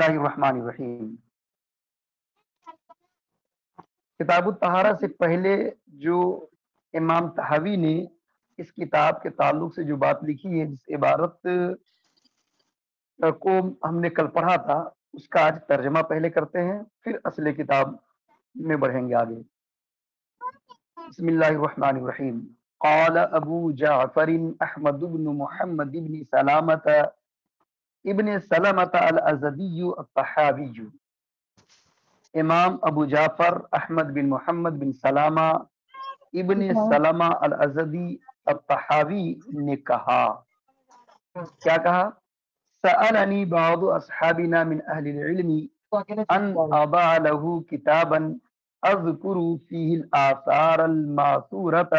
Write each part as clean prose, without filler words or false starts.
اللہ الرحمن الرحیم۔ کتاب الطہارہ سے پہلے جو امام طحاوی نے اس کتاب کے تعلق سے جو بات لکھی ہے، جس عبارت کو ہم نے کل پڑھا تھا، اس کا آج ترجمہ پہلے کرتے ہیں، پھر اصل کتاب میں بڑھیں گے آگے۔ بسم اللہ الرحمن الرحیم۔ قال ابو جعفر احمد بن محمد بن سلامت ابن سلمۃ الازدی الطحاوی۔ امام ابو جعفر احمد بن محمد بن سلامہ ابن سلمہ الازدی الطحاوی نے کہا، کیا کہا؟ سألنی بعض اصحابنا من اہل العلم ان اضع له کتابا اذکر فیہ الآثار الماثورۃ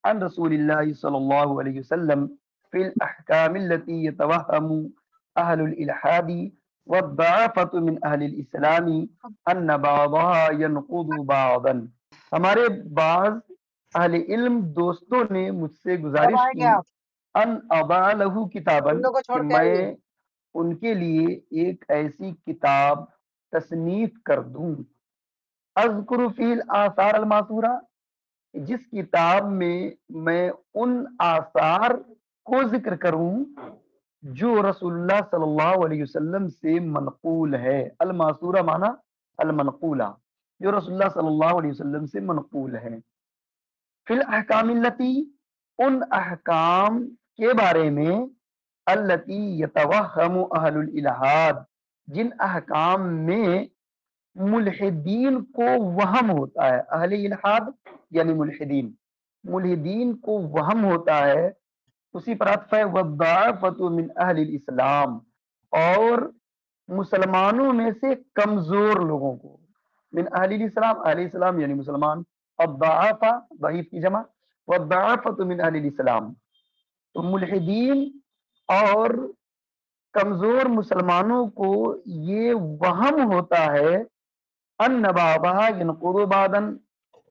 عن رسول اللہ صلی اللہ علیہ وسلم فی الاحکام التي يتوهم اہل الالحاد والضعافة من اہل الاسلام ان بعضها ينقض بعضا۔ ہمارے بعض اہل علم دوستوں نے مجھ سے گزارش کی ان اضع له کتابا کہ میں ان کے لیے ایک ایسی کتاب تصنیف کر دوں، اذکر فی الآثار الماثورہ، جس کتاب میں ان آثار کو ذکر کروں جو رسول اللہ صلی اللہ علیہ وسلم سے منقول ہے۔ الماثورہ معنی المنقولہ، جو رسول اللہ صلی اللہ علیہ وسلم سے منقول ہے۔ فی الاحکام التی، ان احکام کے بارے میں، التی یتوہم اہل الالحاد، جن احکام میں ملحدین کو وہم ہوتا ہے۔ اہل الحاد یعنی ملحدین کو وہم ہوتا ہے، اسی پر عطف ہے والضعافۃ من اہل الاسلام، اور مسلمانوں میں سے کمزور لوگوں کو، من اہل الاسلام، اہل اسلام یعنی مسلمان، الضعافہ ضعیف کی جمع، والضعافۃ من اہل الاسلام، تو ملحدین اور کمزور مسلمانوں کو یہ وہم ہوتا ہے ان بعضها ينقض بعضا،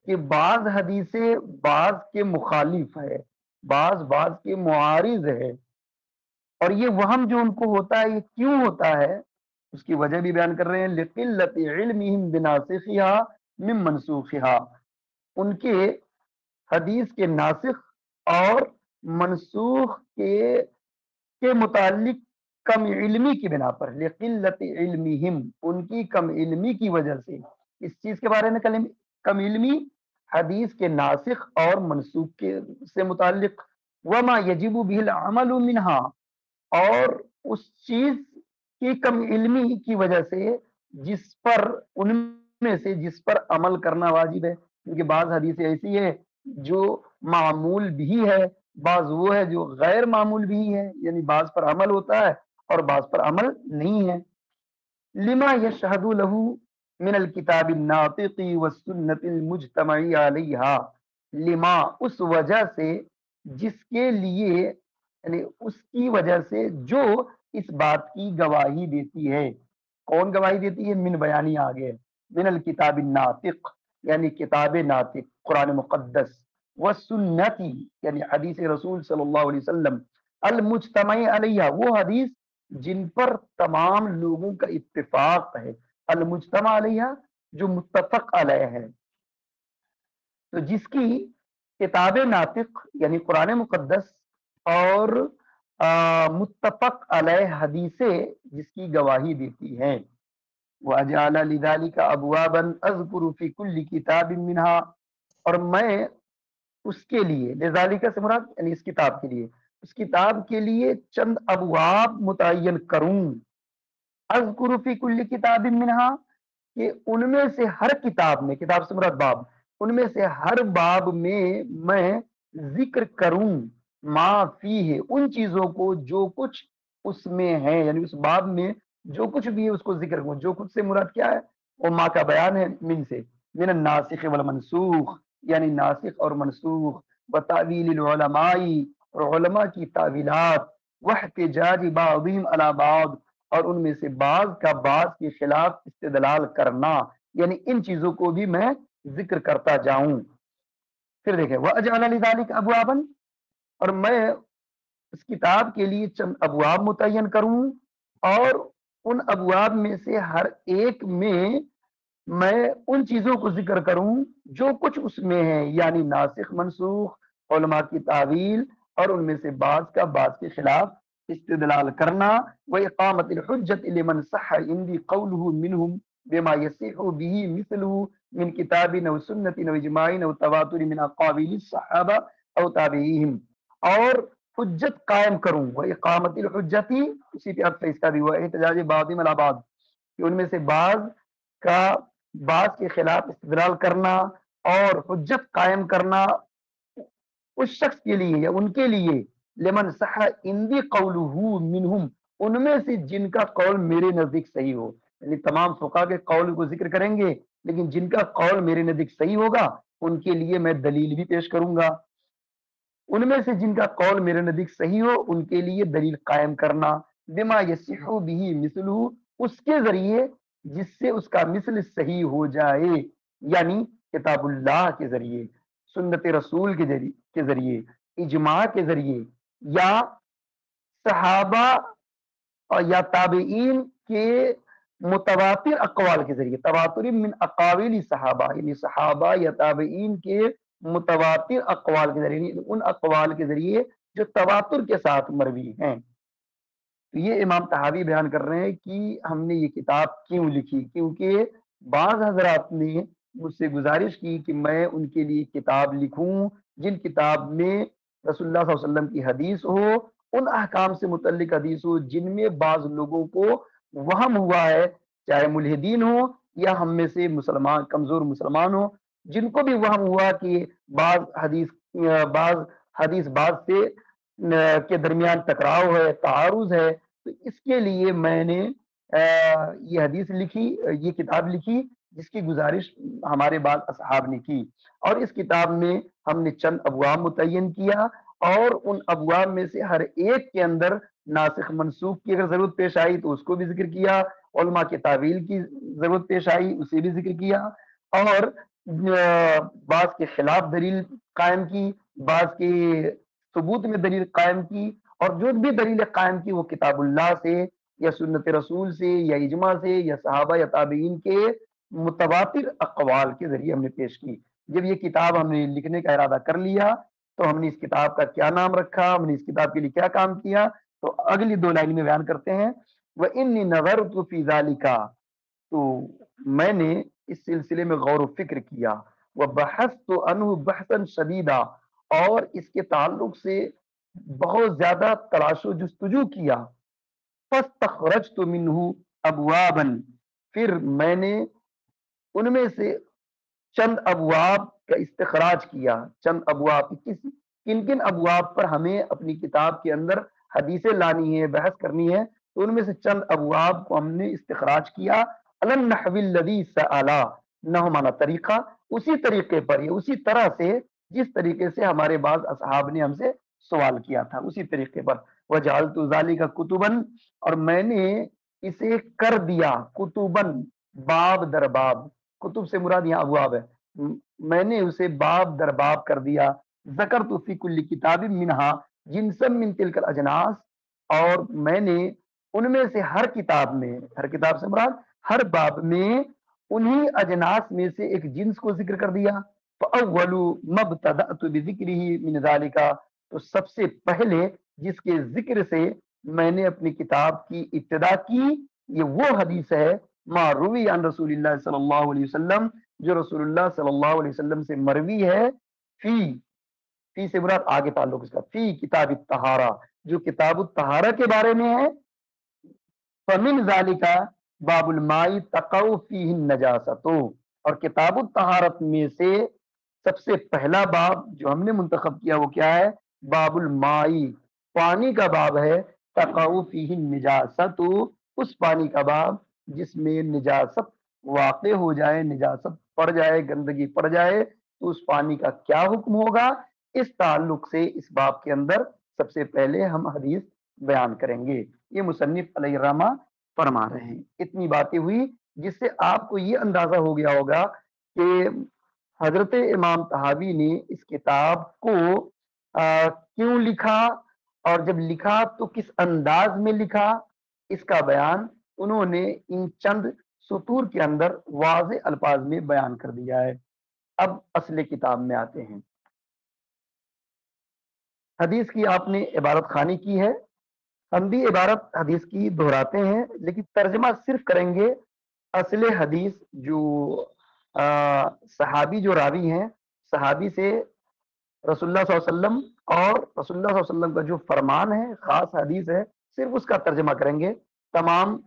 کہ بعض حدیثیں بعض کے مخالف ہے، بعض کے معارض ہے، اور یہ وہم جو ان کو ہوتا ہے یہ کیوں ہوتا ہے، اس کی وجہ بھی بیان کر رہے ہیں۔ لقلت علمهم بناسخها من منسوخها، ان کے حدیث کے ناسخ اور منسوخ کے متعلق کم علمی کی بنا پر، لقلت علمہم، ان کی کم علمی کی وجہ سے، اس چیز کے بارے میں کم علمی، حدیث کے ناسخ اور منسوخ سے متعلق، وما یجب به العمل منها، اور اس چیز کی کم علمی کی وجہ سے جس پر ان میں سے جس پر عمل کرنا واجب ہے، کیونکہ بعض حدیثیں ایسی ہے جو معمول بھی ہے، بعض وہ ہے جو غیر معمول بھی ہے، یعنی بعض پر عمل ہوتا ہے اور بعض پر عمل نہیں ہے۔ لما یشہد له من الکتاب الناطق والسنت المجتمع علیہا، لما اس وجہ سے جس کے لیے، یعنی اس کی وجہ سے جو اس بات کی گواہی دیتی ہے۔ کون گواہی دیتی ہے؟ من بیانی آگے، من الکتاب الناطق یعنی کتاب ناطق قرآن مقدس، والسنتی یعنی حدیث رسول صلی اللہ علیہ وسلم، المجتمع علیہ وہ حدیث جن پر تمام لوگوں کا اتفاق ہے، المجتمع علیہ جو متفق علیہ ہے، تو جس کی کتاب ناطق یعنی قرآن مقدس اور متفق علیہ حدیثیں جس کی گواہی دیتی ہیں۔ وَأَجْعَلَ لِذَلِكَ أَبْوَابًا أَذْكُرُ فِي كُلِّ كِتَابٍ مِّنْهَا، اور میں اس کے لیے، لذالک سے مراد یعنی اس کتاب کے لیے، اس کتاب کے لیے چند ابواب متعین کروں، اذکر فی کل کتاب منہا، کہ ان میں سے ہر کتاب میں، کتاب سے مراد باب، ان میں سے ہر باب میں ذکر کروں، ما فیہ ان چیزوں کو جو کچھ اس میں ہے، یعنی اس باب میں جو کچھ بھی ہے اس کو ذکر کروں۔ جو کچھ سے مراد کیا ہے؟ وہ ما کا بیان ہے، من سے، من الناسخ والمنسوخ یعنی ناسخ اور منسوخ، وتاویل العلماء اور علماء کی تعویلات، واحتجاج بعضهم علی بعض اور ان میں سے بعض کا بعض کے خلاف استدلال کرنا، یعنی ان چیزوں کو بھی میں ذکر کرتا جاؤں۔ پھر دیکھیں وَأَجْعَلَ لِذَلِكَ أَبْوَابًا، اور میں اس کتاب کے لیے چند ابواب متعین کروں، اور ان ابواب میں سے ہر ایک میں میں ان چیزوں کو ذکر کروں جو کچھ اس میں ہے، یعنی ناسخ منسوخ، علماء کی تعویل، اور ان میں سے بعض کا بعض کے خلاف استدلال کرنا، وإقامة الحجة لمن صح عندي قوله منهم بما يصح به مثله من کتاب او سنت او اجماع او تواتر من اقاویل الصحابہ او تابعیہم، اور حجت قائم کروں، وإقامة الحجة اسی پہ اب اس کا بھی ہوا احتجاج بعض علی بعض، کہ ان میں سے بعض کا بعض کے خلاف استدلال کرنا اور حجت قائم کرنا اس شخص کے لیے یا ان کے لیے، لمن صح اندی قولہ منہم، ان میں سے جن کا قول میرے نزدیک صحیح ہو، یعنی تمام فقہ کے قول کو ذکر کریں گے، لیکن جن کا قول میرے نزدیک صحیح ہوگا ان کے لیے میں دلیل بھی پیش کروں گا، ان میں سے جن کا قول میرے نزدیک صحیح ہو ان کے لیے دلیل قائم کرنا، بما یصح به مثلہ، اس کے ذریعے جس سے اس کا مثل صحیح ہو جائے، یعنی کتاب اللہ کے ذریعے، سنت رسول کے ذریعے، اجماع کے ذریعے، یا صحابہ اور یا تابعین کے متواتر اقوال کے ذریعے، تواتر من اقاویل صحابہ، یعنی صحابہ یا تابعین کے متواتر اقوال کے ذریعے، یعنی ان اقوال کے ذریعے جو تواتر کے ساتھ مروی ہیں۔ تو یہ امام طحاوی بیان کر رہے ہیں کہ ہم نے یہ کتاب کیوں لکھی، کیونکہ بعض حضرات نے مجھ سے گزارش کی کہ میں ان کے لیے کتاب لکھوں جن کتاب میں رسول اللہ صلی اللہ علیہ وسلم کی حدیث ہو، ان احکام سے متعلق حدیث ہو جن میں بعض لوگوں کو وہم ہوا ہے، چاہے ملحدین ہو یا ہم میں سے مسلمان کمزور مسلمان ہو، جن کو بھی وہم ہوا کہ بعض حدیث بعض سے کے درمیان ٹکراؤ ہے، تعارض ہے، تو اس کے لیے میں نے یہ حدیث لکھی، یہ کتاب لکھی جس کی گزارش ہمارے بعض اصحاب نے کی، اور اس کتاب میں ہم نے چند ابواب متعین کیا، اور ان ابواب میں سے ہر ایک کے اندر ناسخ منسوخ کی اگر ضرورت پیش آئی تو اس کو بھی ذکر کیا، علماء کے تعویل کی ضرورت پیش آئی اسے بھی ذکر کیا، اور بعض کے خلاف دلیل قائم کی، بعض کے ثبوت میں دلیل قائم کی، اور جو بھی دلیل قائم کی وہ کتاب اللہ سے یا سنت رسول سے یا اجماع سے یا صحابہ یا تابعین کے متواتر اقوال کے ذریعے ہم نے پیش کی۔ جب یہ کتاب ہم نے لکھنے کا ارادہ کر لیا تو ہم نے اس کتاب کا کیا نام رکھا، ہم نے اس کتاب کے لیے کیا کام کیا، تو اگلی دو لائن میں بیان کرتے ہیں، وَإِنِّي نَظَرْتُ فِي ذَلِكَ، تو میں نے اس سلسلے میں غور و فکر کیا، وَبَحَثْتُ عَنْهُ بَحْثًا شَدِيدًا، اور اس کے تعلق سے بہت زیادہ تلاش و جستجو کیا، فَاسْتَخْرَجْتُ مِنْهُ أَبْوَابًا، پھر میں نے ان میں سے چند ابواب کا استخراج کیا، چند ابواب، کن کن ابواب پر ہمیں اپنی کتاب کے اندر حدیثیں لانی ہے، بحث کرنی ہے، تو ان میں سے چند ابواب کو ہم نے استخراج کیا، علی النحو الذی سألا، نحو مانا طریقہ، اسی طریقے پر، یا اسی طرح سے جس طریقے سے ہمارے بعض اصحاب نے ہم سے سوال کیا تھا، اسی طریقے پر، وجعلت ذلک کتبا، اور میں نے اسے کر دیا کتبن، باب در باب، کتب سے مراد یہاں ابواب ہے، میں نے اسے باب در باب کر دیا، ذکرت فی کل کتاب منہا جنسا من تلک الاجناس، اور میں نے ان میں سے ہر کتاب میں، ہر کتاب سے مراد ہر باب میں انہی اجناس میں سے ایک جنس کو ذکر کر دیا، فاول ما ابتدأت بذکرہ من ذالک، تو سب سے پہلے جس کے ذکر سے میں نے اپنی کتاب کی ابتدا کی، یہ وہ حدیث ہے ما روی عن رسول اللہ صلی اللہ علیہ وسلم، جو رسول اللہ صلی اللہ علیہ وسلم سے مروی ہے، فی سے مراد آگے تعلق اس کا، فی کتاب الطہارہ، جو کتاب الطہارہ کے بارے میں ہے، فمن ذالک باب الماء تقع فیہ النجاست، اور کتاب الطہارت میں سے سب سے پہلا باب جو ہم نے منتخب کیا وہ کیا ہے، باب الماء، پانی کا باب ہے، تقع فیہ النجاست، اس پانی کا باب جس میں نجاست واقع ہو جائے، نجاست پڑ جائے، گندگی پڑ جائے، تو اس پانی کا کیا حکم ہوگا، اس تعلق سے اس باب کے اندر سب سے پہلے ہم حدیث بیان کریں گے، یہ مصنف علیہ الرحمہ فرما رہے ہیں۔ اتنی باتیں ہوئی جس سے آپ کو یہ اندازہ ہو گیا ہوگا کہ حضرت امام طحاوی نے اس کتاب کو کیوں لکھا، اور جب لکھا تو کس انداز میں لکھا، اس کا بیان انہوں نے ان چند سطور کے اندر واضح الفاظ میں بیان کر دیا ہے۔ اب اصل کتاب میں آتے ہیں۔ حدیث کی آپ نے عبارت خوانی کی ہے، ہم بھی عبارت حدیث کی دہراتے ہیں، لیکن ترجمہ صرف کریں گے اصل حدیث جو صحابی جو راوی ہیں، صحابی سے رسول اللہ صلی اللہ علیہ وسلم اور رسول اللہ صلی اللہ علیہ وسلم کا جو فرمان ہے، خاص حدیث ہے، صرف اس کا ترجمہ کریں گے، تمام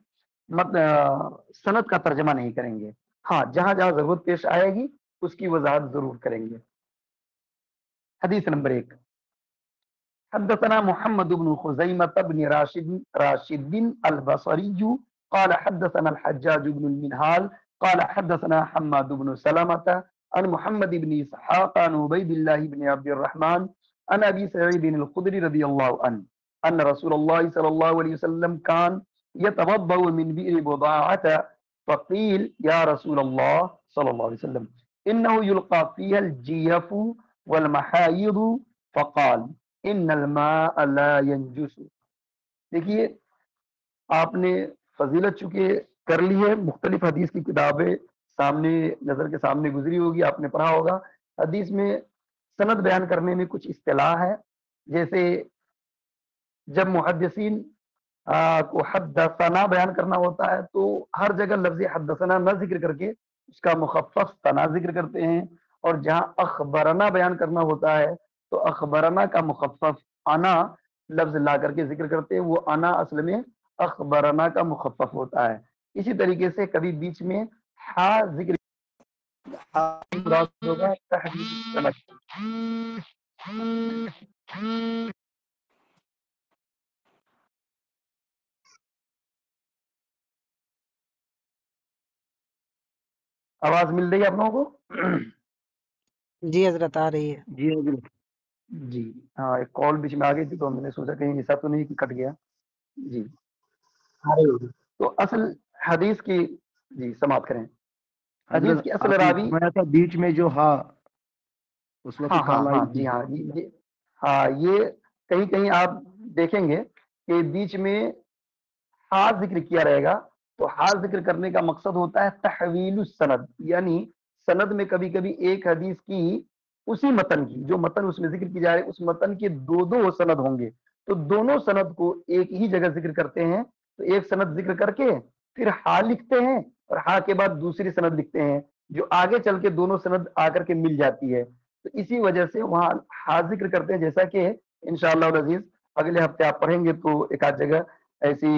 سند کا ترجمہ نہیں کریں گے۔ ہاں، جہاں جہاں ضرورت پیش آئے گی اس کی وضاحت ضرور کریں گے۔ حدیث نمبر 1، حدثنا محمد بن خزيمة بن راشد البصري قال حدثنا الحجاج بن المنهال قال حدثنا حماد بن سلمة عن محمد بن إسحاق عن عبيد الله بن عبد الرحمن عن أبي سعيد الخدري رضي الله عنه أن رسول الله صلى الله عليه وسلم كان يتوضأ من بئر بضاعة فقيل يا رسول الله صلى الله عليه وسلم إنه يلقى فيها الجيف والمحايض فقال ان الماء لا ينجس۔ دیکھیے، آپ نے فضیلت چونکہ کر لی ہے، مختلف حدیث کی کتابیں سامنے نظر کے سامنے گزری ہوگی، آپ نے پڑھا ہوگا۔ حدیث میں سند بیان کرنے میں کچھ اصطلاح ہے، جیسے جب محدثین کو حدثنا بیان کرنا ہوتا ہے تو ہر جگہ لفظ حدثنا نہ ذکر کر کے اس کا مخفف ثنا ذکر کرتے ہیں، اور جہاں اخبرنا بیان کرنا ہوتا ہے تو اخبرنا کا مخفف انا لفظ لا کر کے ذکر کرتے ہیں، وہ انا اصل میں اخبرنا کا مخفف ہوتا ہے۔ اسی طریقے سے کبھی بیچ میں ہا ذکر ہوگا تحدید سند۔ آواز مل رہی ہے آپ لوگوں کو؟ جی حضرت آ رہی ہے۔ جی حضرت، جی ہاں، ایک کال بیچ میں آ گئی تھی تو میں نے سوچا کہیں ایسا تو نہیں کہ کٹ گیا۔ جی تو اصل حدیث کی، جی سماعت کریں۔ حدیث کی اصل راوی، بیچ میں جو ہاں اس وقت ہاں ہاں کال ہاں آئی جی تھی۔ ہاں جی ہاں، یہ کہیں کہیں آپ دیکھیں گے کہ بیچ میں ہا ذکر کیا رہے گا، تو ہا ذکر کرنے کا مقصد ہوتا ہے تحویل السند، یعنی سند میں کبھی کبھی ایک حدیث کی اسی متن کی، جو متن اس میں ذکر کی جا رہی ہے اس متن کے دو سند ہوں گے، تو دونوں سند کو ایک ہی جگہ ذکر کرتے ہیں، تو ایک سند ذکر کر کے پھر ہا لکھتے ہیں اور ہا کے بعد دوسری سند لکھتے ہیں، جو آگے چل کے دونوں سند آ کر کے مل جاتی ہے، تو اسی وجہ سے وہاں ہا ذکر کرتے ہیں، جیسا کہ انشاءاللہ العزیز اگلے ہفتے آپ پڑھیں گے تو ایک آدھ جگہ ایسی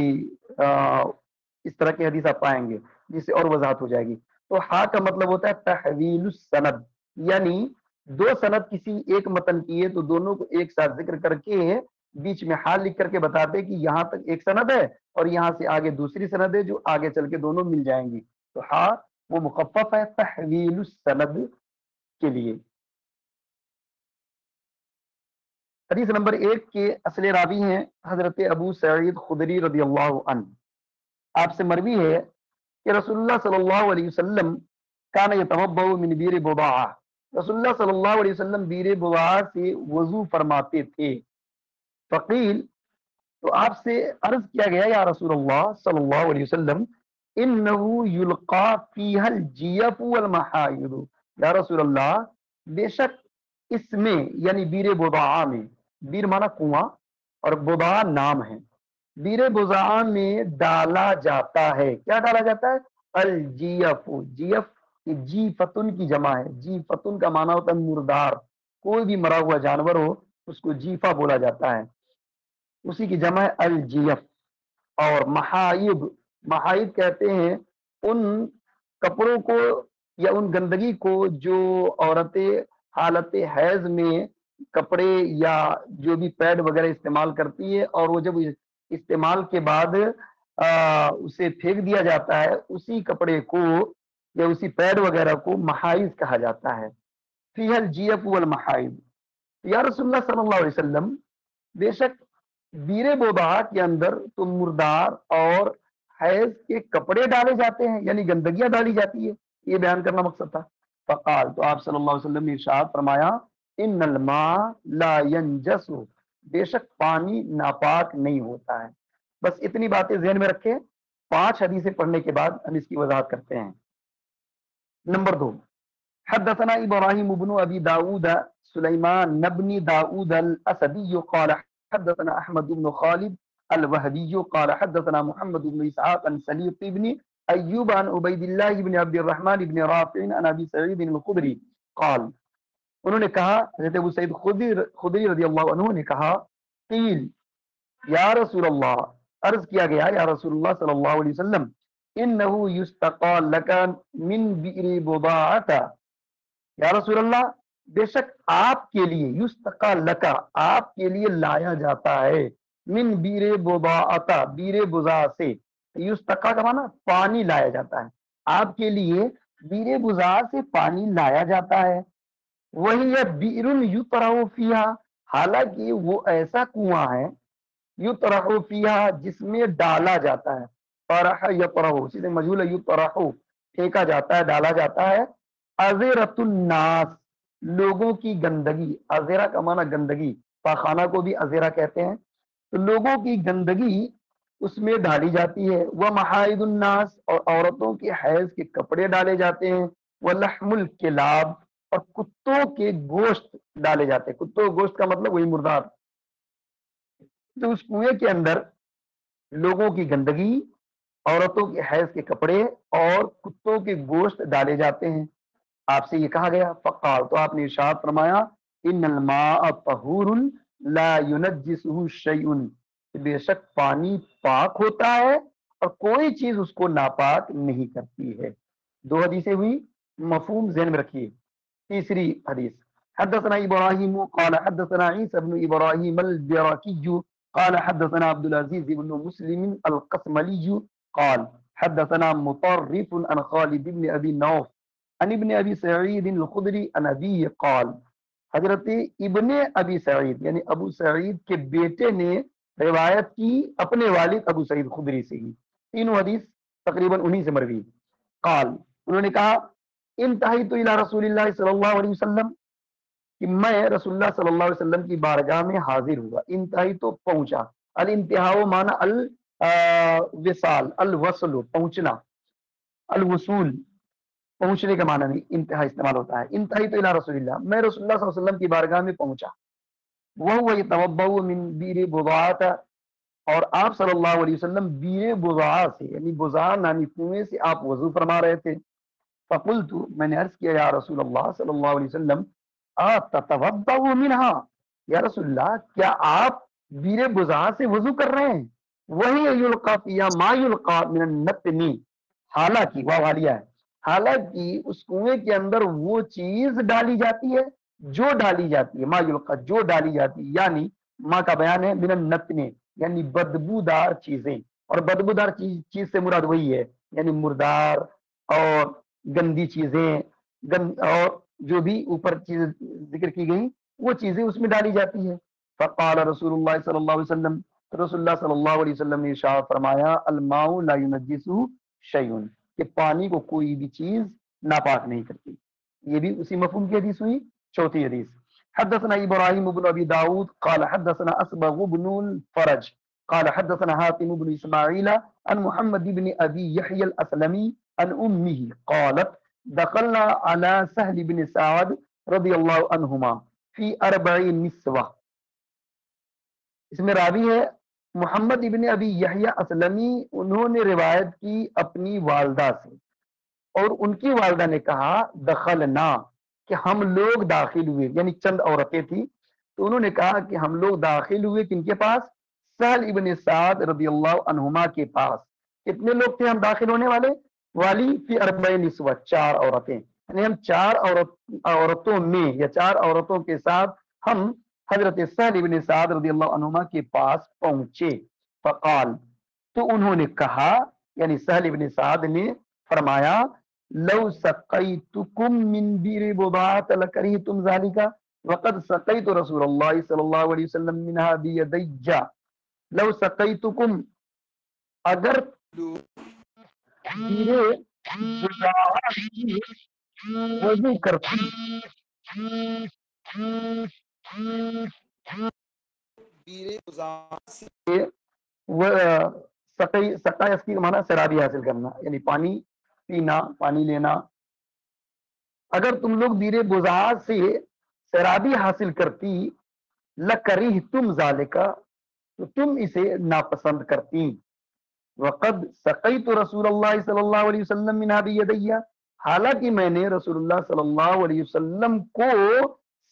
اس طرح کی حدیث آپ پائیں گے جس سے اور وضاحت ہو جائے گی۔ تو ہا کا مطلب ہوتا ہے تحویل السند، یعنی دو سند کسی ایک متن کی ہے تو دونوں کو ایک ساتھ ذکر کر کے بیچ میں ہا لکھ کر کے بتاتے کہ یہاں تک ایک سند ہے اور یہاں سے آگے دوسری سند ہے جو آگے چل کے دونوں مل جائیں گی، تو ہا وہ مخفف ہے تحویل السند کے لیے۔ حدیث نمبر 1 کے اصل راوی ہیں حضرت ابو سعید خدری رضی اللہ عنہ۔ آپ سے مروی ہے کہ رسول اللہ صلی اللہ علیہ وسلم کان یتوضأ من بئر بضاعہ، رسول اللہ صلی اللہ علیہ وسلم بئر بضاعہ سے وضو فرماتے تھے۔ فقیل، تو آپ سے عرض کیا گیا یا رسول اللہ صلی اللہ علیہ وسلم انه یلقا فیہا الجیف والمحائض، یا رسول اللہ بے شک اس میں یعنی بئر بضاعہ میں، بیر مانا کنواں اور بضاعہ نام ہے، بئر بضاعہ میں ڈالا جاتا ہے، کیا ڈالا جاتا ہے؟ الجیف، جیف جی فتن کی جمع ہے، جی فتن کا معنی ہوتا ہے مردار، کوئی بھی مرا ہوا جانور ہو اس کو جیفا بولا جاتا ہے، اسی کی جمع ہے الجیف۔ اور محائب، محائب کہتے ہیں ان کپڑوں کو یا ان گندگی کو جو عورتیں حالت حیض میں کپڑے یا جو بھی پیڈ وغیرہ استعمال کرتی ہے اور وہ جب استعمال کے بعد اسے پھینک دیا جاتا ہے، اسی کپڑے کو یا اسی پیڈ وغیرہ کو محائض کہا جاتا ہے۔ فیہا الجیف والمحائض، یا رسول اللہ صلی اللہ علیہ وسلم بے شک بئر بضاعہ کے اندر تو مردار اور حیض کے کپڑے ڈالے جاتے ہیں، یعنی گندگیاں ڈالی جاتی ہے، یہ بیان کرنا مقصد تھا۔ فقال، تو آپ صلی اللہ علیہ وسلم نے ارشاد فرمایا ان الماء لا ينجس، بے شک پانی ناپاک نہیں ہوتا ہے۔ بس اتنی باتیں ذہن میں رکھیں، 5 حدیثیں پڑھنے کے بعد ہم اس کی وضاحت کرتے ہیں. نمبر 2، حدثنا ابراہیم بن ابی داؤد سلیمان بن داؤد الاسدی قال حدثنا احمد بن خالد الوهبي قال حدثنا محمد بن اسحاق عن سليط بن ایوب عن عبید اللہ بن عبد الرحمن بن رافع عن ابی سعید الخدری قال، انہوں نے کہا، حضرت ابو سعید خدری رضی اللہ عنہ نے کہا، قیل یا رسول اللہ، عرض کیا گیا یا رسول اللہ صلی اللہ علیہ وسلم، انه یستقى لك من بئر بضاعۃ، یا رسول اللہ بے شک آپ کے لیے، یستقى لك آپ کے لیے لایا جاتا ہے، من بئر بضاعۃ بئر بضاع سے، یستقى کا معنی پانی لایا جاتا ہے، آپ کے لیے بئر بضاع سے پانی لایا جاتا ہے. وہی بئر یطرح فیہا، حالانکہ وہ ایسا کنواں ہے، یطرح فیہا جس میں ڈالا جاتا ہے، طرح یطرح اسی سے مجہول ہے، یطرح پھینکا جاتا ہے، ڈالا جاتا ہے، ازرۃ الناس لوگوں کی گندگی، ازرہ کا معنی گندگی، پاخانہ کو بھی ازرہ کہتے ہیں، تو لوگوں کی گندگی اس میں ڈالی جاتی ہے. وہ محائد الناس اور عورتوں کے حیض کے کپڑے ڈالے جاتے ہیں، وہ لحم الکلاب اور کتوں کے گوشت ڈالے جاتے ہیں. کتوں کے گوشت کا مطلب وہی مردار. تو اس کنویں کے اندر لوگوں کی گندگی، عورتوں کے حیض کے کپڑے اور کتوں کے گوشت ڈالے جاتے ہیں. آپ سے یہ کہا گیا، فقال تو آپ نے ارشاد فرمایا، ان الماء طہور لا ينجسه شیء، بے شک پانی پاک ہوتا ہے اور کوئی چیز اس کو ناپاک نہیں کرتی ہے. 2 حدیثیں ہوئی، مفہوم ذہن میں رکھیے. تیسری حدیث، حدثنا ابراہیم قال حدثنا عیسی بن ابراہیم البراکی قال حدثنا عبد العزیز بن مسلم القسملی قال حدثنا مطرف عن خالد بن ابی نوف عن ابن ابی سعید الخدری عن ابی قال، حضرت ابن ابی سعید یعنی ابو سعید کے بیٹے نے روایت کی اپنے والد ابو سعید خدری سے ہی. تینوں حدیث تقریباً انہی سے مروی. قال، انہوں نے کہا، انتہیت الی رسول اللہ صلی اللہ علیہ وسلم، کہ میں رسول اللہ صلی اللہ علیہ وسلم کی بارگاہ میں حاضر ہوا. انتہی تو پہنچا، الانتہاء معنی الوصال، الوصل پہنچنا، الوصول پہنچنے کا معنی نہیں، انتہا استعمال ہوتا ہے. انتہی تو الی رسول اللہ، میں رسول اللہ صلی اللہ علیہ وسلم کی بارگاہ میں پہنچا. وہ یتوضا من بئر بضاعۃ، اور آپ صلی اللہ علیہ وسلم بئر بضاع سے یعنی بضاع نامی کنویں سے آپ وضو فرما رہے تھے. فقلت، میں نے عرض کیا، یا رسول اللہ صلی اللہ علیہ وسلم، تتوضا منها، یا رسول اللہ کیا آپ بئر بضاع سے وضو کر رہے ہیں؟ وہی یلقا فیہا ما یلقا من النتن، حالانکہ واو حالیہ ہے، حالانکہ اس کنویں کے اندر وہ چیز ڈالی جاتی ہے جو ڈالی جاتی ہے، ما یلقا جو ڈالی جاتی ہے، یعنی ما کا بیان ہے، من النتن یعنی بدبودار چیزیں، اور بدبودار چیز سے مراد وہی ہے یعنی مردار اور گندی چیزیں، اور جو بھی اوپر چیز ذکر کی گئی وہ چیزیں اس میں ڈالی جاتی ہیں. فقال رسول اللہ صلی اللہ علیہ وسلم، رسول اللہ صلی اللہ علیہ وسلم نے ارشاد فرمایا، الماء لا ينجسه شیء، کہ پانی کو کوئی بھی چیز ناپاک نہیں کرتی. یہ بھی اسی مفہوم کی حدیث ہوئی. چوتھی حدیث، حدثنا ابراہیم بن ابی داؤد قال حدثنا اسبغ بن الفرج قال حدثنا حاتم بن اسماعیل عن محمد بن ابی یحیی الاسلمی عن امه قالت دخلنا على سهل بن سعد رضی اللہ عنہما فی 40 نسوہ. اس میں راوی ہے محمد ابن ابی یحییٰ اسلمی، انہوں نے روایت کی اپنی والدہ سے، اور ان کی والدہ نے کہا دخلنا، کہ ہم لوگ داخل ہوئے، یعنی چند عورتیں تھیں، تو انہوں نے کہا کہ ہم لوگ داخل ہوئے کن کے پاس؟ سہل ابن سعد رضی اللہ عنہما کے پاس. کتنے لوگ تھے ہم داخل ہونے والی؟ فی 40 نسوہ، 4 عورتیں، یعنی ہم 4 عورتوں میں یا 4 عورتوں کے ساتھ ہم حضرت سہل ابن سعد رضی اللہ عنہما کے پاس پہنچے. فقال، تو انہوں نے کہا، یعنی سہل ابن سعد نے فرمایا، لو سقیتکم من بئر بضاعۃ لکرہتم ذالک وقد سقیت رسول اللہ صلی اللہ علیہ وسلم منها بیدی. لو سقیتکم، اگر بئر بضاعہ کی وضو کرتی، سقا اس کی معنی سیرابی حاصل کرنا، یعنی پانی پینا، پانی لینا. اگر تم لوگ بیر بضاع سے سیرابی حاصل کرتی لکریہتم ذالکا، تو تم اسے ناپسند کرتی. وقد سقیت رسول اللہ صلی اللہ علیہ وسلم منها بیدیہ، حالانکہ میں نے رسول اللہ صلی اللہ علیہ وسلم کو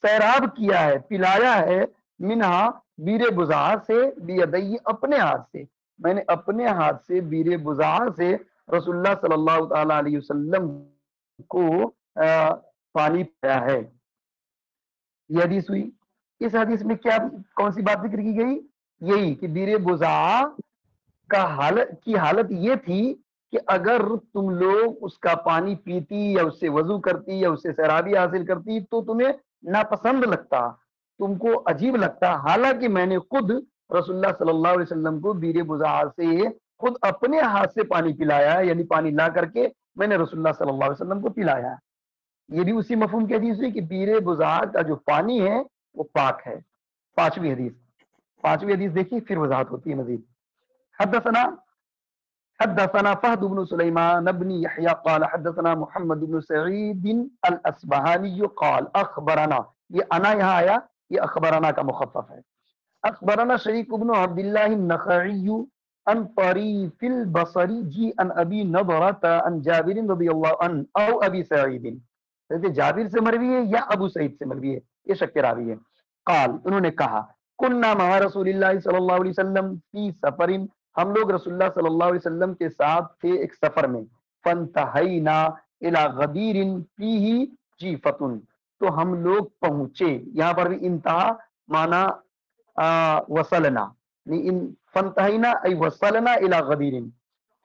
سیراب کیا ہے، پلایا ہے، منہا بیر بضاع سے، بیدیہ اپنے ہاتھ سے، میں نے اپنے ہاتھ سے بیر بضاع سے رسول اللہ صلی اللہ تعالی علیہ وسلم کو پانی پیا ہے. یہ حدیث ہوئی. اس حدیث میں کیا کون سی بات ذکر کی گئی؟ یہی کہ بیر بضاع کی حالت یہ تھی کہ اگر تم لوگ اس کا پانی پیتی یا اس سے وضو کرتی یا اس سے سیرابی حاصل کرتی تو تمہیں ناپسند لگتا، تم کو عجیب لگتا. حالانکہ میں نے خود رسول اللہ صلی اللہ علیہ وسلم کو بیر بضاع سے خود اپنے ہاتھ سے پانی پلایا ہے، یعنی پانی لا کر کے میں نے رسول اللہ صلی اللہ علیہ وسلم کو پلایا ہے. یہ بھی اسی مفہوم کی حدیث ہوئی کہ بیر بضاع کا جو پانی ہے وہ پاک ہے. پانچویں حدیث دیکھیے، پھر وضاحت ہوتی ہے مزید. حدثنا فهد بن سليمان بن يحيى قال حدثنا محمد بن سعيد الأصبهاني قال اخبرنا، یہ انا یہاں آیا، یہ اخبرنا کا مخفف ہے. اخبرنا شریک بن عبد الله النخعي عن طريف البصري عن ابي نضرة عن جابر رضي الله عنه او ابي سعيد، جابر سے مروی ہے یا ابو سعید سے مروی ہے، یہ شک راوی ہے. قال، انہوں نے کہا، کننا مع رسول اللہ صلی اللہ علیہ وسلم فی سفر، ہم لوگ رسول اللہ صلی اللہ علیہ وسلم کے ساتھ تھے ایک سفر میں. فانتہینا الی غدیر فیہ جیفۃ، تو ہم لوگ پہنچے، یہاں پر بھی انتہا مانا وصلنا، فانتہینا ای وصلنا الی غدیر،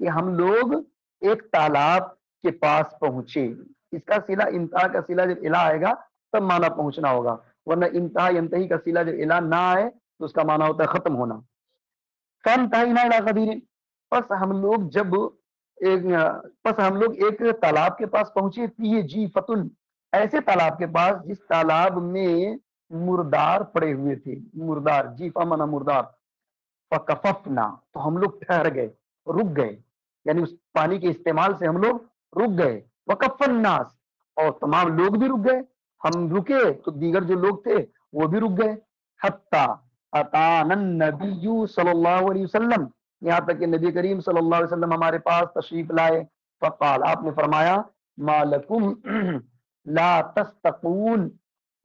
کہ ہم لوگ ایک تالاب کے پاس پہنچے. اس کا صلہ، انتہا کا صلہ جب الہ آئے گا تب مانا پہنچنا ہوگا، ورنہ انتہا ینتہی کا صلہ جب الہ نہ آئے تو اس کا مانا ہوتا ہے ختم ہونا. فانتہینا الی غدیر، پس ہم لوگ ایک تالاب کے پاس پہنچے. فیہ جیفۃ، ایسے تالاب کے پاس جس تالاب میں مردار پڑے ہوئے تھے. مردار، جیفہ مانا مردار. فکففنا، تو ہم لوگ ٹھہر گئے، رک گئے، یعنی اس پانی کے استعمال سے ہم لوگ رک گئے. وقف الناس، اور تمام لوگ بھی رک گئے، ہم رکے تو دیگر جو لوگ تھے وہ بھی رک گئے. حتی اتانا النبی صلی اللہ علیہ وسلم، یہاں تک کہ نبی کریم صلی اللہ علیہ وسلم ہمارے پاس تشریف لائے. فقال، آپ نے فرمایا، ما لکم لا تستقون،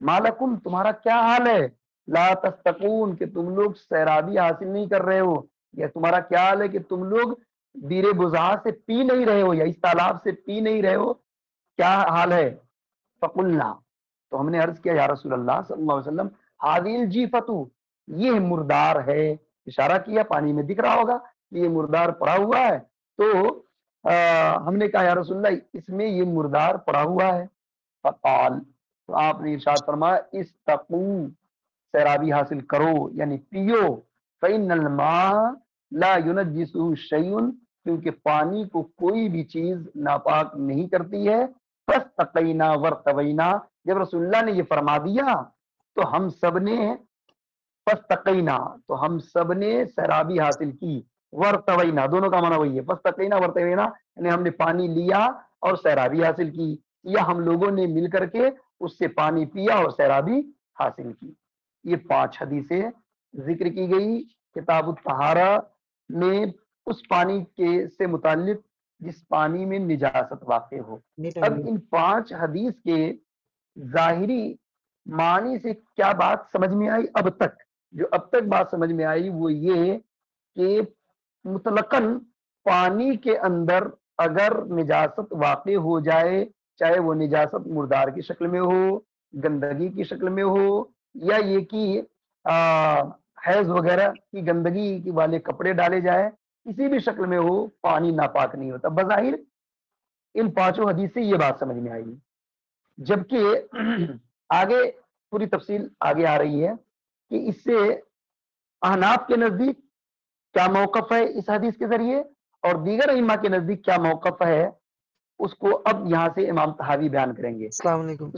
ما لکم، تمہارا کیا حال ہے، لا تستقون، کہ تم لوگ سیرابی حاصل نہیں کر رہے ہو، یا تمہارا کیا حال ہے کہ تم لوگ بیر بضاع سے پی نہیں رہے ہو، یا اس تالاب سے پی نہیں رہے ہو، کیا حال ہے؟ فقلنا، تو ہم نے عرض کیا، یا رسول اللہ صلی اللہ علیہ وسلم، هذه الجیفۃ، یہ مردار ہے. اشارہ کیا، پانی میں دکھ رہا ہوگا یہ مردار پڑا ہوا ہے. تو ہم نے کہا، یا رسول اللہ، اس میں یہ مردار پڑا ہوا ہے. فقال، تو آپ نے ارشاد فرمایا، استقوا، سیرابی حاصل کرو یعنی پیو. فإن الماء لا ينجسه شيء، کیونکہ پانی کو کوئی بھی چیز ناپاک نہیں کرتی ہے. فاستقینا ورتوینا، جب رسول اللہ نے یہ فرما دیا تو ہم سب نے فاستقینا، تو ہم سب نے سیرابی حاصل کی. ورتوینا، دونوں کا معنی وہی ہے، فاستقینا ورتوینا، یعنی ہم نے پانی لیا اور سیرابی حاصل کی، یا ہم لوگوں نے مل کر کے اس سے پانی پیا اور سیرابی حاصل کی. یہ 5 حدیثیں ذکر کی گئی کتاب الطہارہ میں، اس پانی سے متعلق جس پانی میں نجاست واقع ہو. اب ان 5 حدیث کے ظاہری معنی سے کیا بات سمجھ میں آئی؟ اب تک بات سمجھ میں آئی وہ یہ کہ مطلقاً پانی کے اندر اگر نجاست واقع ہو جائے، چاہے وہ نجاست مردار کی شکل میں ہو، گندگی کی شکل میں ہو، یا یہ کہ حیض وغیرہ کی گندگی والے کپڑے ڈالے جائے، کسی بھی شکل میں ہو، پانی ناپاک نہیں ہوتا. بظاہر ان 5 حدیث سے یہ بات سمجھ میں آئی. جبکہ آگے پوری تفصیل آگے آ رہی ہے کہ اس سے احناف کے نزدیک کیا موقف ہے اس حدیث کے ذریعے، اور دیگر ائمہ کے نزدیک کیا موقف ہے، اس کو اب یہاں سے امام طحاوی بیان کریں گے. السلام علیکم.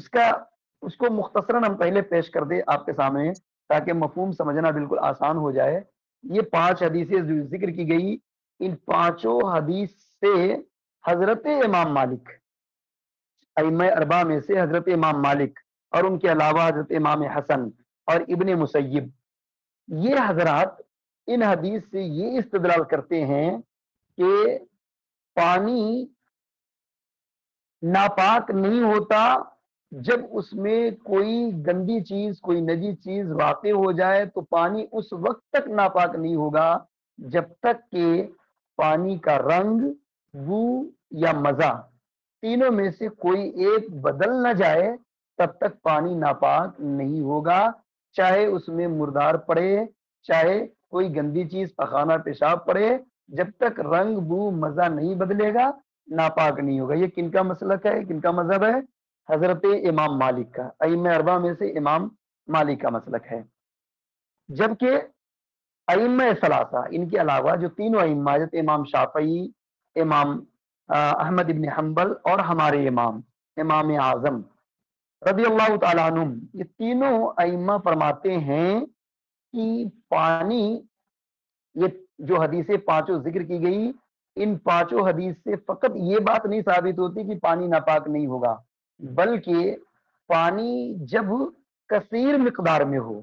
اس کو مختصراً ہم پہلے پیش کر دیں آپ کے سامنے تاکہ مفہوم سمجھنا بالکل آسان ہو جائے. یہ 5 حدیثیں جو ذکر کی گئی ان پانچوں حدیث سے حضرت امام مالک، ائمہ اربعہ میں سے حضرت امام مالک اور ان کے علاوہ حضرت امام حسن اور ابن مسیب، یہ حضرات ان حدیث سے یہ استدلال کرتے ہیں کہ پانی ناپاک نہیں ہوتا جب اس میں کوئی گندی چیز، کوئی نجی چیز واقع ہو جائے، تو پانی اس وقت تک ناپاک نہیں ہوگا جب تک کہ پانی کا رنگ، بو یا مزہ تینوں میں سے کوئی ایک بدل نہ جائے، تب تک پانی ناپاک نہیں ہوگا، چاہے اس میں مردار پڑے، چاہے کوئی گندی چیز پخانہ پیشاب پڑے، جب تک رنگ، بو، مزہ نہیں بدلے گا ناپاک نہیں ہوگا۔ یہ کن کا مسلک ہے، کن کا مذہب ہے؟ حضرت امام مالک کا، ائمہ اربعہ میں سے امام مالک کا مسلک ہے۔ جبکہ ائمہ ثلاثہ، ان کے علاوہ جو تینوں ائمہ، حضرت امام شافعی، امام احمد ابن حنبل اور ہمارے امام امام اعظم رضی اللہ تعالیٰ عنہ، یہ تینوں ائمہ فرماتے ہیں کہ پانی، یہ جو حدیثیں پانچوں ذکر کی گئی، ان پانچوں حدیث سے فقط یہ بات نہیں ثابت ہوتی کہ پانی ناپاک نہیں ہوگا، بلکہ پانی جب کثیر مقدار میں ہو،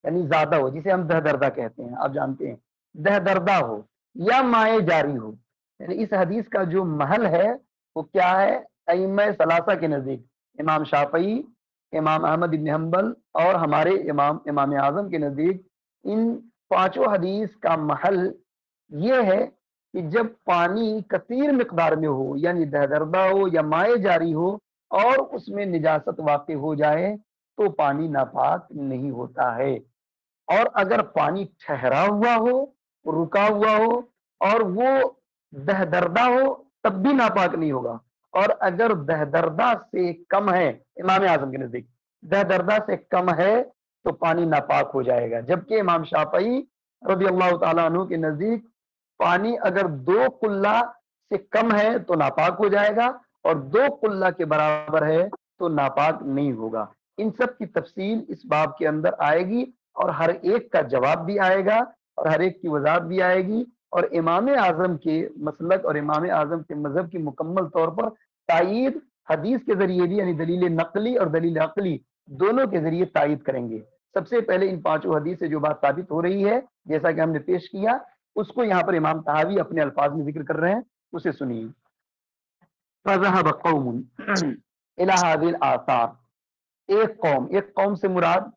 یعنی زیادہ ہو، جسے ہم دہ دردہ کہتے ہیں، آپ جانتے ہیں، دہ دردہ ہو یا مائع جاری ہو، یعنی اس حدیث کا جو محل ہے وہ کیا ہے؟ ائمہ ثلاثہ کے نزدیک، امام شافعی، امام احمد بن حنبل اور ہمارے امام اعظم کے نزدیک، ان پانچوں حدیث کا محل یہ ہے کہ جب پانی کثیر مقدار میں ہو، یعنی دہ دردہ ہو یا مائع جاری ہو، اور اس میں نجاست واقع ہو جائے تو پانی ناپاک نہیں ہوتا ہے۔ اور اگر پانی ٹھہرا ہوا ہو، رکا ہوا ہو اور وہ دہ دردہ ہو، تب بھی ناپاک نہیں ہوگا، اور اگر دہ دردہ سے کم ہے، امام اعظم کے نزدیک دہ دردہ سے کم ہے تو پانی ناپاک ہو جائے گا۔ جبکہ امام شافعی رضی اللہ تعالیٰ عنہ کے نزدیک پانی اگر 2 قلہ سے کم ہے تو ناپاک ہو جائے گا، اور 2 قلہ کے برابر ہے تو ناپاک نہیں ہوگا۔ ان سب کی تفصیل اس باب کے اندر آئے گی، اور ہر ایک کا جواب بھی آئے گا، اور ہر ایک کی وضاحت بھی آئے گی، اور امام اعظم کے مسلک اور امام اعظم کے مذہب کی مکمل طور پر تائید حدیث کے ذریعے بھی، یعنی دلیل نقلی اور دلیل عقلی دونوں کے ذریعے تائید کریں گے۔ سب سے پہلے ان پانچوں حدیث سے جو بات ثابت ہو رہی ہے، جیسا کہ ہم نے پیش کیا، اس کو یہاں پر امام طحاوی اپنے الفاظ میں ذکر کر رہے ہیں، اسے سنیے۔ فَذَهَبَ قَوْمٌ إِلَى هَذِهِ الْآثَارِ، ایک قوم سے مراد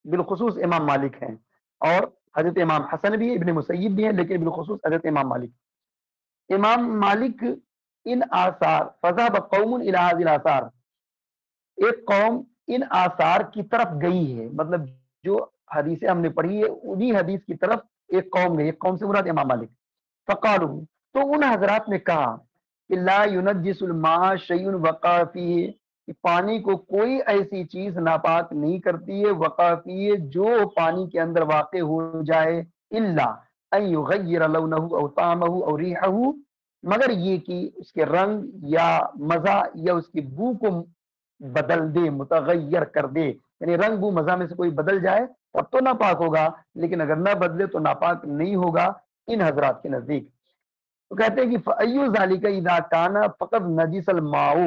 بالخصوص امام مالک ہیں، اور حضرت امام حسن بھی، ابن مسیب بھی ہیں، لیکن بالخصوص حضرت امام مالک، امام مالک ان آثار، فذهب قوم إلى هذه الآثار، ایک قوم ان آثار کی طرف گئی ہے، مطلب جو حدیثیں ہم نے پڑھی ہے انہی حدیث کی طرف ایک قوم گئی، ایک قوم سے مراد امام مالک، فقالوا، تو ان حضرات نے کہا کہ لا ينجس الماء شيء وقع فيه، کہ پانی کو کوئی ایسی چیز ناپاک نہیں کرتی ہے، وقع فيه، جو پانی کے اندر واقع ہو جائے، الا ان يغير لونه او طعمه او ريحه، مگر یہ کہ اس کے رنگ یا مزہ یا اس کی بو کو بدل دے، متغیر کر دے، یعنی رنگ بو مزہ میں سے کوئی بدل جائے تب تو ناپاک ہوگا، لیکن اگر نہ بدلے تو ناپاک نہیں ہوگا ان حضرات کے نزدیک۔ تو کہتے ہیں کہ فَأَيُّ ذَلِكَ إِذَا كَانَ فَقَدْ نَجِسَ الْمَاءُ،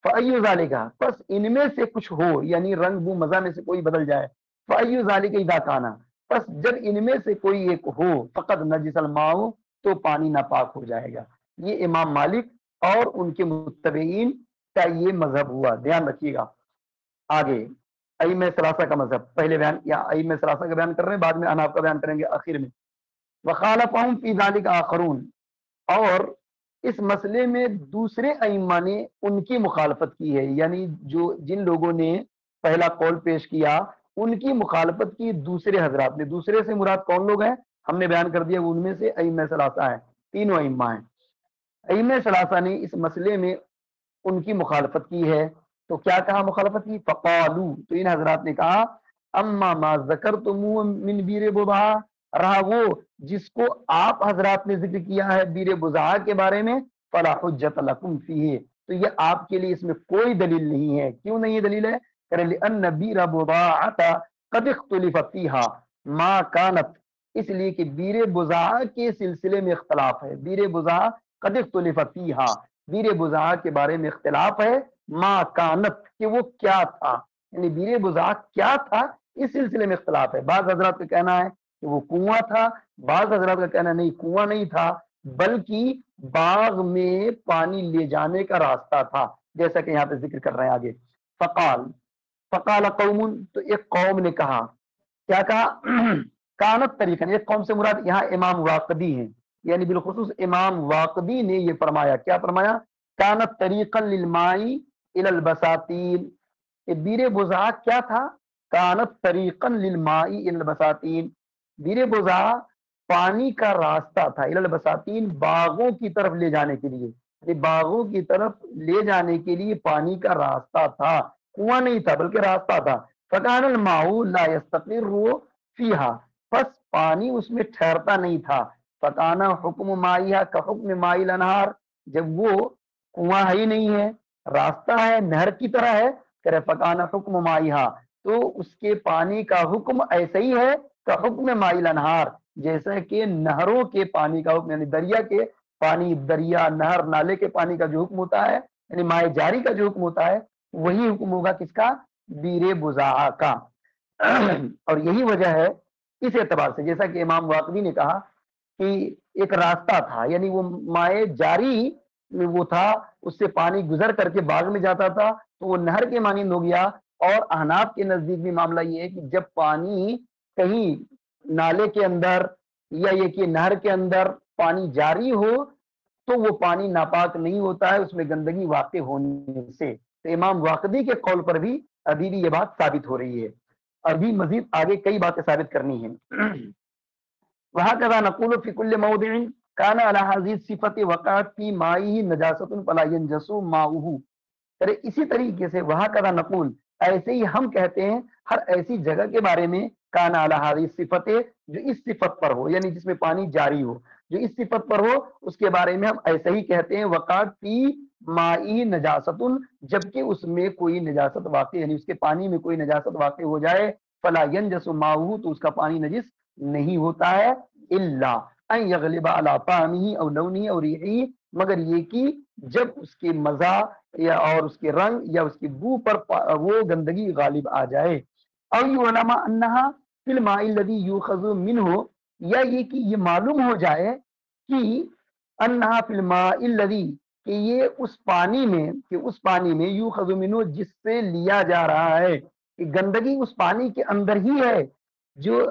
فَأَيُّ ذَلِكَ، پس ان میں سے کچھ ہو، یعنی رنگ بو مزہ میں سے کوئی بدل جائے، فَأَيُّ ذَلِكَ إِذَا كَانَ، پس جب ان میں سے کوئی ایک ہو، فَقَدْ نَجِسَ الْمَاءُ، تو پانی ناپاک ہو جائے گا۔ یہ امام مالک اور ان کے متبعین کا یہ مذہب ہوا، دھیان رکھیے گا۔ آگے ائمہ ثلاثہ کا مذہب، پہلے بیان یا ائمہ ثلاثہ کا بیان کر رہے ہیں، بعد میں اناف کا بیان کریں گے آخر میں۔ وخالفہم فی ذلک آخرون، اور اس مسئلے میں دوسرے ائمہ نے ان کی مخالفت کی ہے، یعنی جن لوگوں نے پہلا قول پیش کیا ان کی مخالفت کی دوسرے حضرات نے۔ دوسرے سے مراد کون لوگ ہیں؟ ہم نے بیان کر دیا، ان میں سے ائمہ ثلاثہ ہیں، تینوں ائمہ ہیں۔ ائمہ ثلاثہ نے اس مسئلے میں ان کی مخالفت کی ہے، تو کیا کہا مخالفت کی؟ فقالو، تو ان حضرات نے کہا اما ما ذکرتم من بیر بضعہ، رہا وہ جس کو آپ حضرات نے ذکر کیا ہے بیر بضعہ کے بارے میں، فلا حجت لکم فیہ، تو یہ آپ کے لیے اس میں کوئی دلیل نہیں ہے۔ کیوں نہیں دلیل ہے؟ کہ لأن بیر بضاعۃ قد اختلف فیہا ما کانت اس لیے کہ بیر بضاع کے سلسلے میں اختلاف ہے. بیر بضاع قد اختلف فیہا، بیر بضاع کے بارے میں اختلاف ہے. ما کانت، کہ وہ کیا تھا، یعنی بیر بضاع کیا تھا اس سلسلے میں اختلاف ہے. بعض حضرات کا کہنا ہے کہ وہ کنواں تھا، بعض حضرات کا کہنا نہیں کنواں نہیں تھا بلکہ باغ میں پانی لے جانے کا راستہ تھا، جیسا کہ یہاں پہ ذکر کر رہے ہیں آگے. فقال قوم، تو ایک قوم نے کہا، کیا کہا؟ کانت طریقہ. ایک قوم سے مراد یہاں امام واقدی ہیں، یعنی بالخصوص امام واقدی نے یہ فرمایا. کیا فرمایا؟ کانت طریقا للماء الی البساتین، بیر بضاع کیا تھا؟ کانت طریقا للماء الی البساتین، بیر بضاع پانی کا راستہ تھا، الی البساتین باغوں کی طرف لے جانے کے لیے، باغوں کی طرف لے جانے کے لیے پانی کا راستہ تھا، کنواں نہیں تھا بلکہ راستہ تھا. فکان الماء لا یستقر فیہا، بس پانی اس میں ٹھہرتا نہیں تھا. فکانا حکم مائیہ کا حکم مائی الانہار، جب وہ کنواں ہی نہیں ہے، راستہ ہے، نہر کی طرح ہے، کہ فکانا حکم مائیہ، تو اس کے پانی کا حکم ایسا ہی ہے کا حکم مائی الانہار، جیسا کہ نہروں کے پانی کا حکم، یعنی دریا کے پانی، دریا نہر نالے کے پانی کا جو حکم ہوتا ہے، یعنی مائع جاری کا جو حکم ہوتا ہے، وہی حکم ہوگا کس کا؟ بیر بضاع کا. اور یہی وجہ ہے اس اعتبار سے، جیسا کہ امام واقدی نے کہا کہ ایک راستہ تھا، یعنی وہ مائع جاری وہ تھا، اس سے پانی گزر کر کے باغ میں جاتا تھا تو وہ نہر کے مانند ہو گیا. اور احناف کے نزدیک بھی معاملہ یہ ہے کہ جب پانی کہیں نالے کے اندر یا یہ کہ نہر کے اندر پانی جاری ہو تو وہ پانی ناپاک نہیں ہوتا ہے، اس میں گندگی واقع ہونے سے. تو امام واقدی کے قول پر بھی ابھی بھی یہ بات ثابت ہو رہی ہے، ابھی مزید آگے کئی باتیں ثابت کرنی ہیں. وہکذا نقول فی کل موضع کان علی هذه الصفۃ وقعت فی مائه نجاست فلا ينجس ماؤه. اسی طریقے سے وہکذا نقول، ایسے ہی ہم کہتے ہیں ہر ایسی جگہ کے بارے میں کان علی هذه الصفۃ، جو اس صفت پر ہو، یعنی جس میں پانی جاری ہو، جو اس صفت پر ہو اس کے بارے میں ہم ایسے ہی کہتے ہیں وقعت فی مائی نجاست، جبکہ اس میں کوئی نجاست واقع، یعنی اس کے پانی میں کوئی نجاست واقع ہو جائے، فلا ينجس ماؤه، تو اس کا پانی نجس نہیں ہوتا ہے، الا ان یغلب علی طعمه او لونه او ریحه، مگر یہ کہ جب اس کے مزہ یا اور اس کے رنگ یا اس کی بو پر وہ گندگی غالب آ جائے. او علماء انها فی الماء الذي یؤخذ منه، یا یہ کہ یہ معلوم ہو جائے کہ انہا فی الماء الذی، کہ یہ اس پانی میں، کہ اس پانی میں یؤخذ منه، جس سے لیا جا رہا ہے، کہ گندگی اس پانی کے اندر ہی ہے جو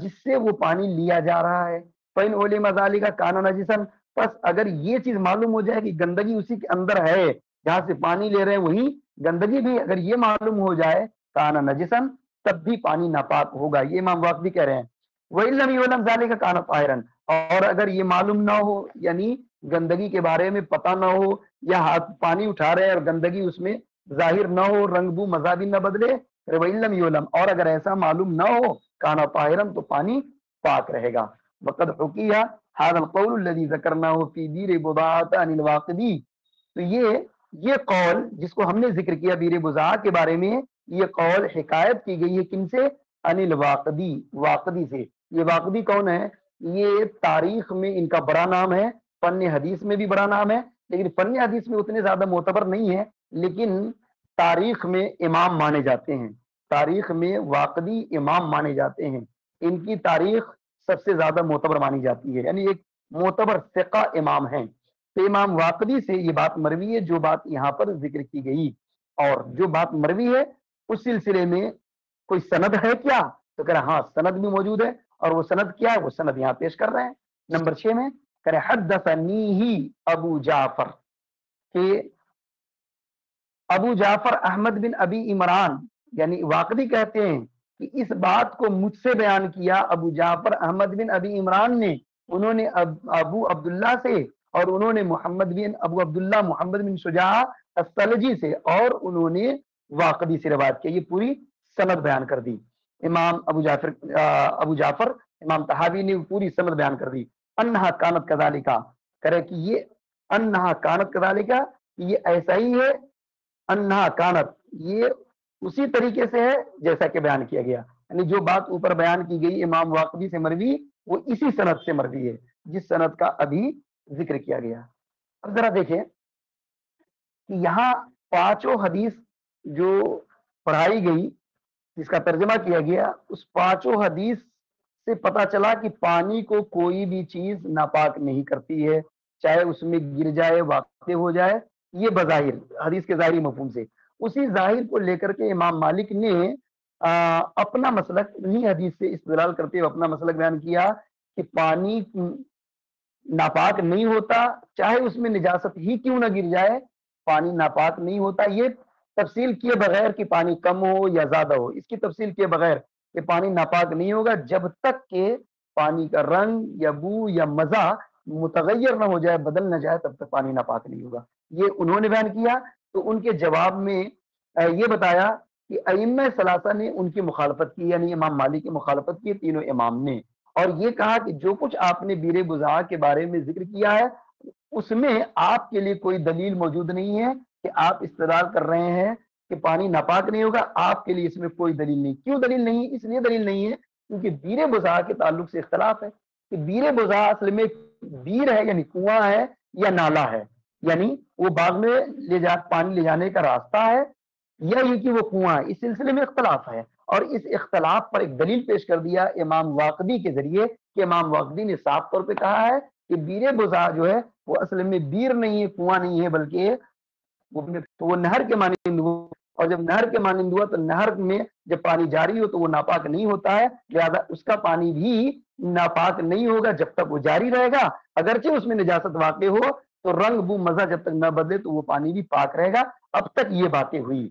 جس سے وہ پانی لیا جا رہا ہے. فإن علم ذلك كان نجسا، بس اگر یہ چیز معلوم ہو جائے کہ گندگی اسی کے اندر ہے جہاں سے پانی لے رہے ہیں، وہی گندگی بھی اگر یہ معلوم ہو جائے كان نجسا، تب بھی پانی ناپاک ہوگا. یہ امام واقدی کہہ رہے ہیں. وإن لم يعلم ذلك كان طاهرا، اور اگر یہ معلوم نہ ہو، یعنی گندگی کے بارے میں پتہ نہ ہو، یا ہاتھ پانی اٹھا رہے ہیں اور گندگی اس میں ظاہر نہ ہو، رنگ بو مزہ بھی نہ بدلے، وإن لم يعلم، اور اگر ایسا معلوم نہ ہو کانا طاہرا، تو پانی پاک رہے گا. وقد حکی هذا القول الذي ذکرناه في بیر بضاعة عن الواقدی، تو یہ قول جس کو ہم نے ذکر کیا بیر بضاعہ کے بارے میں، یہ قول حکایت کی گئی ہے کن سے؟ عن الواقدی، واقدی سے. یہ واقدی کون ہے؟ یہ تاریخ میں ان کا بڑا نام ہے، فن حدیث میں بھی بڑا نام ہے، لیکن فن حدیث میں اتنے زیادہ معتبر نہیں ہے، لیکن تاریخ میں امام مانے جاتے ہیں، تاریخ میں واقدی امام مانے جاتے ہیں. ان کی تاریخ سب سے زیادہ معتبر مانی جاتی ہے، یعنی ایک معتبر ثقہ امام ہیں. تو امام واقدی سے یہ بات مروی ہے جو بات یہاں پر ذکر کی گئی. اور جو بات مروی ہے اس سلسلے میں کوئی سند ہے کیا؟ تو کہہ رہے ہاں سند بھی موجود ہے، اور وہ سند کیا ہے؟ وہ سند یہاں پیش کر رہے ہیں نمبر 6 میں. کہہ رہے حدثنی ابو جعفر، کہ ابو جعفر احمد بن ابی عمران، یعنی واقدی کہتے ہیں کہ اس بات کو مجھ سے بیان کیا ابو جعفر احمد بن ابی عمران نے، انہوں نے ابو عبداللہ سے، اور انہوں نے ابو عبداللہ محمد بن شجاع الثلجی سے، اور انہوں نے واقدی سے روایت کی. یہ پوری سند بیان کر دی امام ابو جعفر امام طحاوی نے پوری سند بیان کر دی. انہا کانت کذالک، کرے کہ یہ انہا کانت کذالک، یہ ایسا ہی ہے، انہا کانت یہ اسی طریقے سے ہے جیسا کہ بیان کیا گیا. یعنی جو بات اوپر بیان کی گئی امام واقدی سے مروی وہ اسی سند سے مروی ہے جس سند کا ابھی ذکر کیا گیا. اب ذرا دیکھیں کہ یہاں پانچوں حدیث جو پڑھائی گئی جس کا ترجمہ کیا گیا اس پانچوں حدیث سے پتا چلا کہ پانی کو کوئی بھی چیز ناپاک نہیں کرتی ہے، چاہے اس میں گر جائے واقع ہو جائے. یہ بظاہر حدیث کے ظاہری مفہوم سے اسی ظاہر کو لے کر کے امام مالک نے اپنا مسلک انہی حدیث سے استدلال کرتے ہوئے اپنا مسلک بیان کیا کہ پانی ناپاک نہیں ہوتا چاہے اس میں نجاست ہی کیوں نہ گر جائے، پانی ناپاک نہیں ہوتا. یہ تفصیل کیے بغیر کہ پانی کم ہو یا زیادہ ہو، اس کی تفصیل کیے بغیر کہ پانی ناپاک نہیں ہوگا جب تک کہ پانی کا رنگ یا بو یا مزہ متغیر نہ ہو جائے، بدل نہ جائے، تب تک پانی ناپاک نہیں ہوگا. یہ انہوں نے بیان کیا. تو ان کے جواب میں یہ بتایا کہ ائمہ ثلاثہ نے ان کی مخالفت کی، یعنی امام مالک کی مخالفت کی تینوں امام نے، اور یہ کہا کہ جو کچھ آپ نے بیر بضاع کے بارے میں ذکر کیا ہے اس میں آپ کے لیے کوئی دلیل موجود نہیں ہے کہ آپ استدلال کر رہے ہیں کہ پانی ناپاک نہیں ہوگا. آپ کے لیے اس میں کوئی دلیل نہیں. کیوں دلیل نہیں؟ اس لیے دلیل نہیں ہے کیونکہ بیر بضاع کے تعلق سے اختلاف ہے کہ بیر بضاع اصل میں بیر ہے یعنی کنواں ہے یا نالا ہے، یعنی وہ باغ میں پانی لے جانے کا راستہ ہے یا یہ کہ وہ کنواں ہے. اس سلسلے میں اختلاف ہے اور اس اختلاف پر ایک دلیل پیش کر دیا امام واقدی کے ذریعے کہ امام واقدی نے صاف طور پہ کہا ہے کہ بیر بضاع جو ہے وہ اصل میں بیر نہیں ہے، کنواں نہیں ہے، بلکہ وہ نہر کے مانند ہوا، اور جب نہر کے مانند ہوا تو نہر میں جب پانی جاری ہو تو وہ ناپاک نہیں ہوتا ہے، لہذا اس کا پانی بھی ناپاک نہیں ہوگا جب تک وہ جاری رہے گا. اگرچہ اس میں نجاست واقع ہو تو رنگ بو مزہ جب تک نہ بدلے تو وہ پانی بھی پاک رہے گا. اب تک یہ باتیں ہوئی.